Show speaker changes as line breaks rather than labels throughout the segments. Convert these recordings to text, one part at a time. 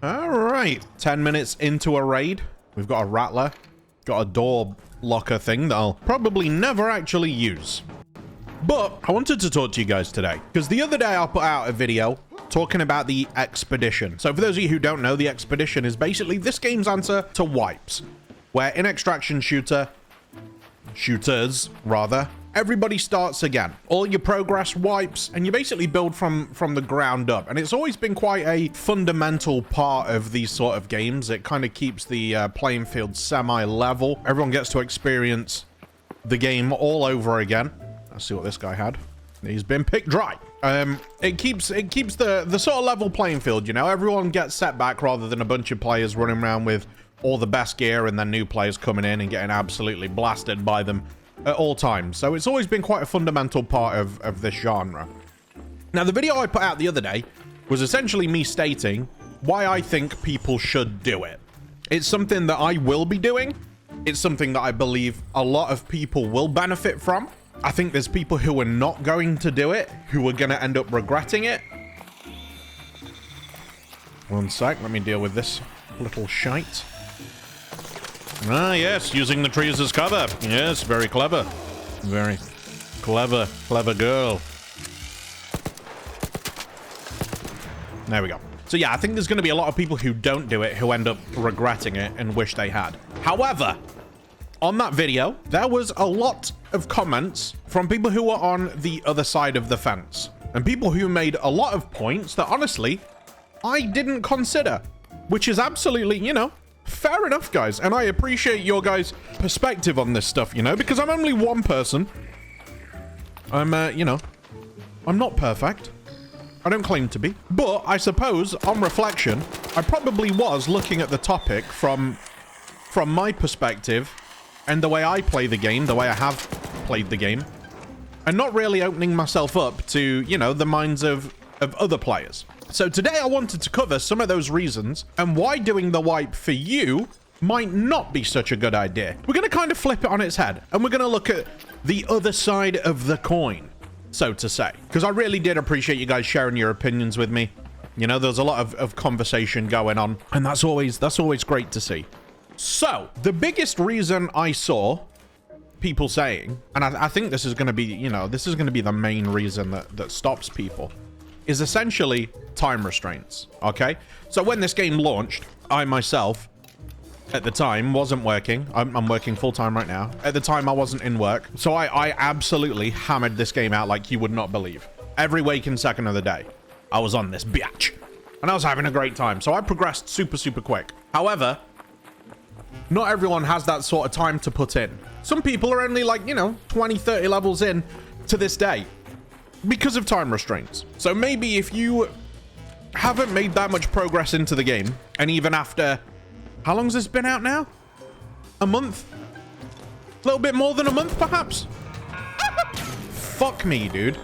All right, 10 minutes into a raid. We've got a rattler, got a door locker thing that I'll probably never actually use. But I wanted to talk to you guys today because the other day I put out a video talking about the expedition. So for those of you who don't know, the expedition is basically this game's answer to wipes, where in extraction shooters rather, everybody starts again. All your progress wipes, and you basically build from the ground up. And it's always been quite a fundamental part of these sort of games. It kind of keeps the playing field semi-level. Everyone gets to experience the game all over again. Let's see what this guy had. He's been picked dry. It keeps the sort of level playing field, you know? Everyone gets set back rather than a bunch of players running around with all the best gear and then new players coming in and getting absolutely blasted by them at all times. So it's always been quite a fundamental part of this genre. Now, the video I put out the other day was essentially me stating why I think people should do it. It's something that I will be doing. It's something that I believe a lot of people will benefit from. I think there's people who are not going to do it, who are going to end up regretting it. One sec, let me deal with this little shite. Ah, yes, using the trees as cover. Yes, very clever. Very clever, clever girl. There we go. So yeah, I think there's going to be a lot of people who don't do it, who end up regretting it and wish they had. However, on that video, there was a lot of comments from people who were on the other side of the fence. And people who made a lot of points that, honestly, I didn't consider. Which is absolutely, you know, fair enough, guys. And I appreciate your guys' perspective on this stuff, you know, because I'm only one person. I'm, you know, I'm not perfect. I don't claim to be. But I suppose, on reflection, I probably was looking at the topic from my perspective and the way I play the game, the way I have played the game, and not really opening myself up to, you know, the minds of other players. So today I wanted to cover some of those reasons and why doing the wipe for you might not be such a good idea. We're going to kind of flip it on its head, and we're going to look at the other side of the coin, so to say, because I really did appreciate you guys sharing your opinions with me. You know, there's a lot of conversation going on, and that's always great to see. So the biggest reason I saw people saying, and I think this is going to be, you know, this is going to be the main reason that stops people, is essentially time restraints. Okay, so when this game launched, I myself at the time wasn't working. I'm working full-time right now. At the time I wasn't in work, so I absolutely hammered this game out like you would not believe. Every waking second of the day I was on this bitch, and I was having a great time. So I progressed super quick. However, not everyone has that sort of time to put in. Some people are only like, you know, 20-30 levels in to this day because of time restraints. So maybe if you haven't made that much progress into the game, and even after, how long's this been out now? A month? A little bit more than a month, perhaps? Fuck me, dude.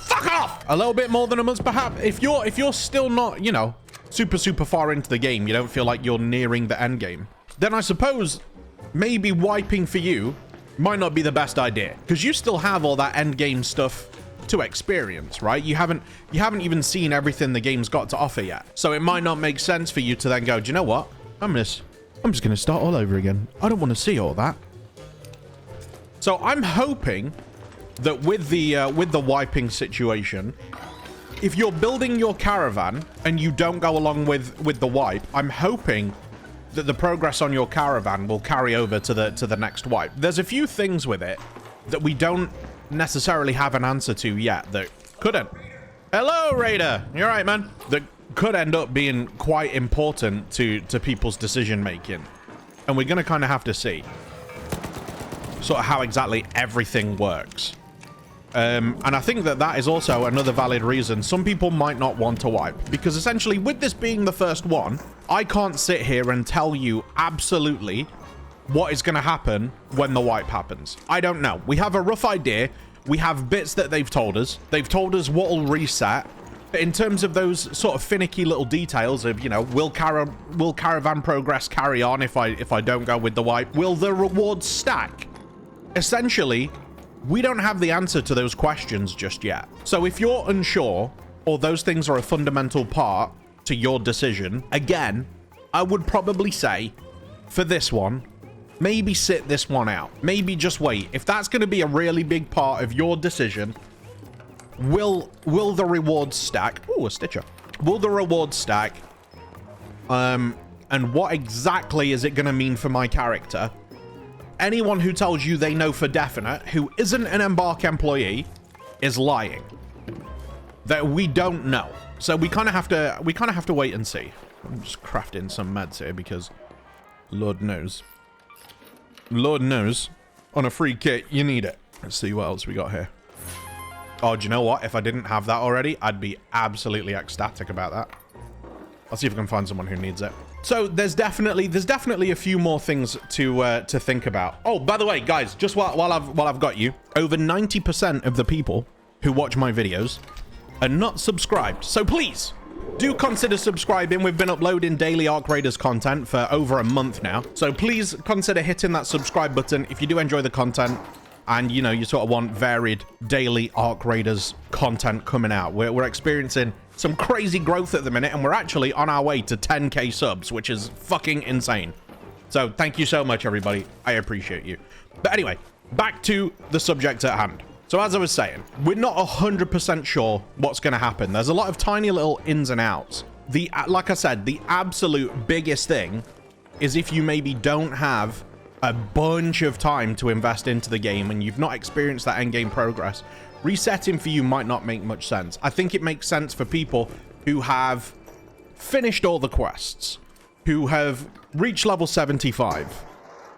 Fuck off! A little bit more than a month, perhaps. If you're still not, you know, super far into the game, you don't feel like you're nearing the end game, then I suppose maybe wiping for you might not be the best idea, because you still have all that end game stuff to experience, right? You haven't even seen everything the game's got to offer yet. So it might not make sense for you to then go, do you know what? I'm just gonna start all over again. I don't want to see all that. So I'm hoping that with the wiping situation, if you're building your caravan and you don't go along with the wipe, I'm hoping that the progress on your caravan will carry over to the next wipe. There's a few things with it that we don't necessarily have an answer to yet that couldn't. Hello, Raider. You're right, man. That could end up being quite important to people's decision making, and we're gonna kind of have to see sort of how exactly everything works. And I think that is also another valid reason some people might not want to wipe, because essentially with this being the first one, I can't sit here and tell you absolutely what is going to happen when the wipe happens. I don't know. We have a rough idea. We have bits that they've told us. They've told us what will reset. But in terms of those sort of finicky little details of, you know, will caravan progress carry on if I don't go with the wipe? Will the rewards stack? Essentially, we don't have the answer to those questions just yet. So if you're unsure, or those things are a fundamental part to your decision. Again, I would probably say for this one, maybe sit this one out. Maybe just wait. If that's going to be a really big part of your decision, will the rewards stack? Oh, a Stitcher. Will the rewards stack? And what exactly is it going to mean for my character? Anyone who tells you they know for definite, who isn't an Embark employee, is lying. That we don't know. So we kind of have to wait and see. I'm just crafting some meds here because Lord knows, on a free kit, you need it. Let's see what else we got here. Oh, do you know what? If I didn't have that already, I'd be absolutely ecstatic about that. I'll see if I can find someone who needs it. So there's definitely a few more things to think about. Oh, by the way, guys, just while I've got you, over 90% of the people who watch my videos are not subscribed. So please do consider subscribing. We've been uploading daily Arc Raiders content for over a month now. So please consider hitting that subscribe button if you do enjoy the content and, you know, you sort of want varied daily Arc Raiders content coming out. We're experiencing some crazy growth at the minute, and we're actually on our way to 10k subs, which is fucking insane. So thank you so much, everybody. I appreciate you. But anyway, back to the subject at hand. So as I was saying, we're not 100% sure what's going to happen. There's a lot of tiny little ins and outs. Like I said, the absolute biggest thing is if you maybe don't have a bunch of time to invest into the game and you've not experienced that endgame progress, resetting for you might not make much sense. I think it makes sense for people who have finished all the quests, who have reached level 75,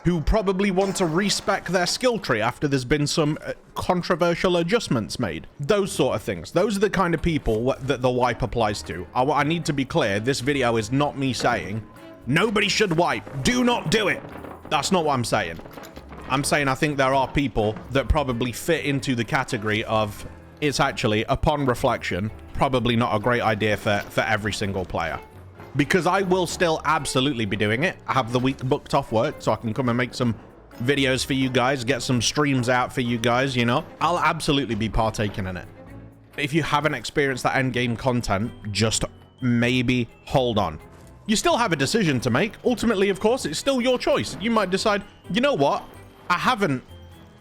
who probably want to respec their skill tree after there's been some controversial adjustments made. Those sort of things. Those are the kind of people that the wipe applies to. I need to be clear, this video is not me saying, nobody should wipe, do not do it. That's not what I'm saying. I'm saying I think there are people that probably fit into the category of, it's actually, upon reflection, probably not a great idea for every single player. Because I will still absolutely be doing it. I have the week booked off work, so I can come and make some videos for you guys, get some streams out for you guys, you know? I'll absolutely be partaking in it. If you haven't experienced that endgame content, just maybe hold on. You still have a decision to make. Ultimately, of course, it's still your choice. You might decide, you know what? I haven't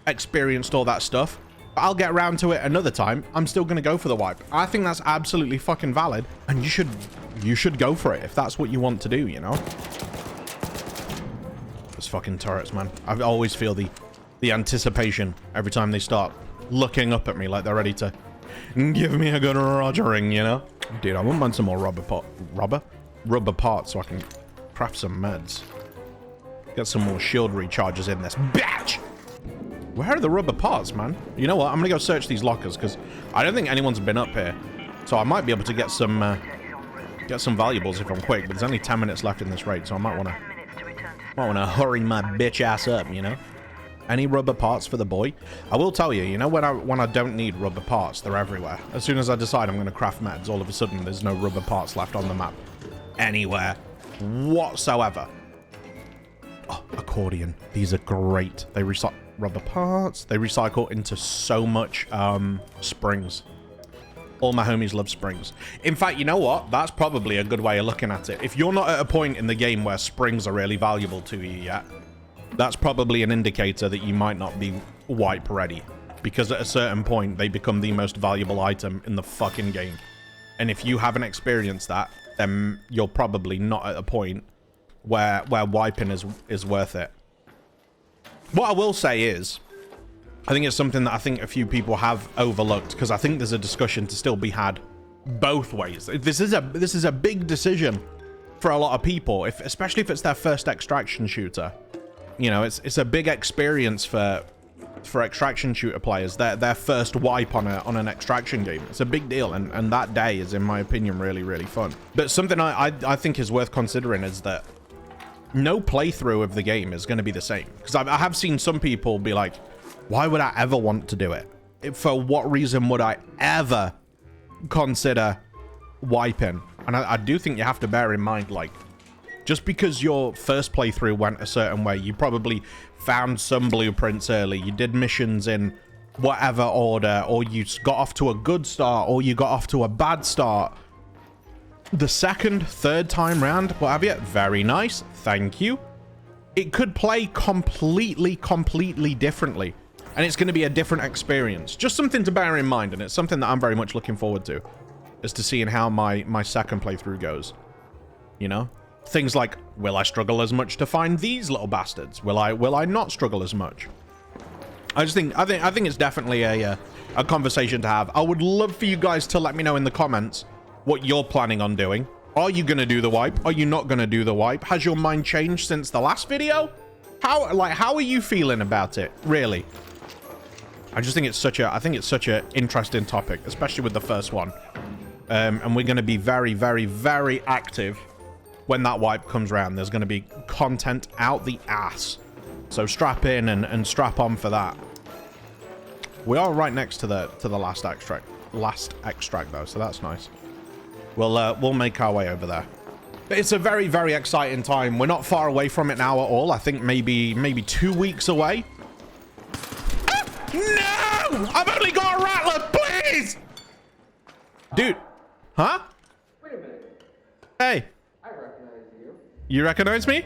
experienced all that stuff. I'll get around to it another time. I'm still going to go for the wipe. I think that's absolutely fucking valid. And you should go for it if that's what you want to do, you know? Those fucking turrets, man. I always feel the anticipation every time they start looking up at me like they're ready to give me a good rogering, you know? Dude, I wouldn't mind some more rubber parts so I can craft some meds. Get some more shield recharges in this bitch. Where are the rubber parts, man? You know what? I'm gonna go search these lockers because I don't think anyone's been up here. So I might be able to get some valuables if I'm quick. But there's only 10 minutes left in this raid, so I might wanna hurry my bitch ass up, you know? Any rubber parts for the boy? I will tell you, you know, when I don't need rubber parts, they're everywhere. As soon as I decide I'm gonna craft meds, all of a sudden there's no rubber parts left on the map anywhere whatsoever. Oh, accordion. These are great. They recycle rubber parts. They recycle into so much springs. All my homies love springs. In fact, you know what? That's probably a good way of looking at it. If you're not at a point in the game where springs are really valuable to you yet, that's probably an indicator that you might not be wipe ready. Because at a certain point, they become the most valuable item in the fucking game. And if you haven't experienced that, then you're probably not at a point where wiping is worth it. What I will say is, I think it's something that I think a few people have overlooked, because I think there's a discussion to still be had both ways. This is a big decision for a lot of people, especially if it's their first extraction shooter. You know, it's a big experience for extraction shooter players. Their first wipe on an extraction game. It's a big deal, and that day is, in my opinion, really, really fun. But something I think is worth considering is that no playthrough of the game is going to be the same. Because I have seen some people be like, why would I ever want to do it? For what reason would I ever consider wiping? And I do think you have to bear in mind, like, just because your first playthrough went a certain way, you probably found some blueprints early, you did missions in whatever order, or you got off to a good start, or you got off to a bad start. the second, third time round, what have you? Very nice. Thank you. It could play completely differently. And it's going to be a different experience. Just something to bear in mind. And it's something that I'm very much looking forward to. Is to seeing how my second playthrough goes. You know? Things like, will I struggle as much to find these little bastards? Will I not struggle as much? I think it's definitely a conversation to have. I would love for you guys to let me know in the comments what you're planning on doing. Are you going to do the wipe? Are you not going to do the wipe? Has your mind changed since the last video? How are you feeling about it? Really? I think it's such a interesting topic, especially with the first one. And we're going to be very active when that wipe comes around. There's going to be content out the ass. So strap in and strap on for that. We are right next to the last extract though, so that's nice. We'll make our way over there. But it's a very exciting time. We're not far away from it now at all. I think maybe 2 weeks away. Ah! No! I've only got a rattler, please! Dude. Huh?
Wait a minute.
Hey.
I recognize you.
You recognize me?
I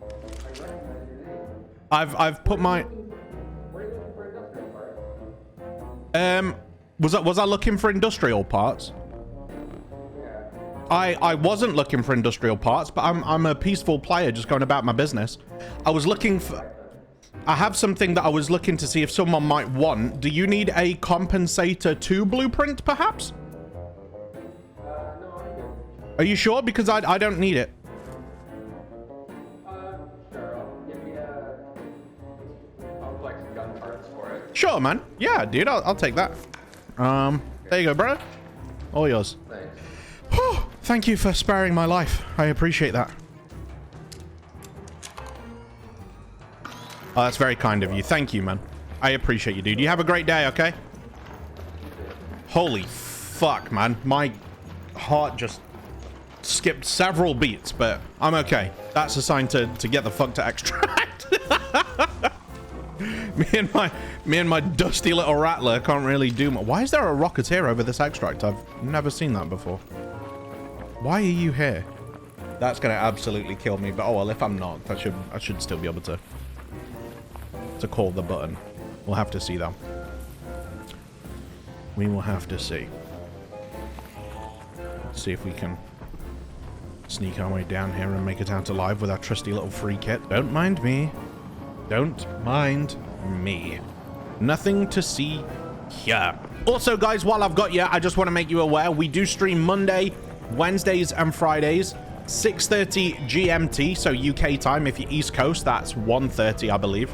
recognize your name.
I've put my...
Where are you looking for industrial parts?
Was I looking for industrial parts?
Yeah.
I wasn't looking for industrial parts, but I'm a peaceful player just going about my business. I was looking for... I have something that I was looking to see if someone might want. Do you need a compensator 2 blueprint, perhaps?
No, I'm good.
Are you sure? Because I don't need it.
Sure. I'll give you complex gun parts for it.
Sure, man. Yeah, dude, I'll take that. There you go, bro. All yours.
Thanks.
Whew, thank you for sparing my life. I appreciate that. Oh, that's very kind of you. Thank you, man. I appreciate you, dude. You have a great day, okay? Holy fuck, man. My heart just skipped several beats, but I'm okay. That's a sign to get the fuck to extract. me and my dusty little rattler can't really do much. Why is there a rocketeer over this extract? I've never seen that before. Why are you here? That's gonna absolutely kill me, but oh well, if I'm not, I should still be able to call the button. We'll have to see though. We will have to see. Let's see if we can sneak our way down here and make it out alive with our trusty little free kit. Don't mind me. Don't mind me. Nothing to see here. Also, guys, while I've got you, I just want to make you aware, we do stream Monday, Wednesdays, and Fridays, 6:30 GMT, so UK time. If you're East Coast, that's 1:30, I believe.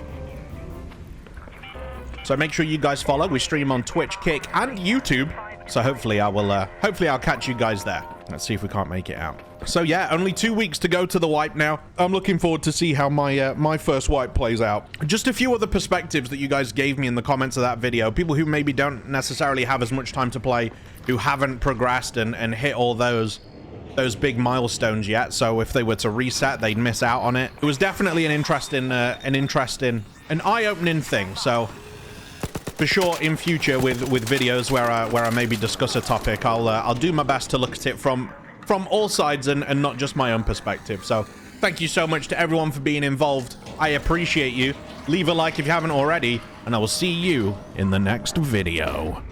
So make sure you guys follow. We stream on Twitch, Kick, and YouTube. So hopefully I'll catch you guys there. Let's see if we can't make it out. So yeah, only 2 weeks to go to the wipe now. I'm looking forward to see how my first wipe plays out. Just a few other perspectives that you guys gave me in the comments of that video. People who maybe don't necessarily have as much time to play, who haven't progressed and hit all those big milestones yet. So if they were to reset, they'd miss out on it. It was definitely an interesting, an eye-opening thing. So for sure, in future with videos where I maybe discuss a topic, I'll do my best to look at it from all sides and not just my own perspective. So thank you so much to everyone for being involved. I appreciate you. Leave a like if you haven't already, and I will see you in the next video.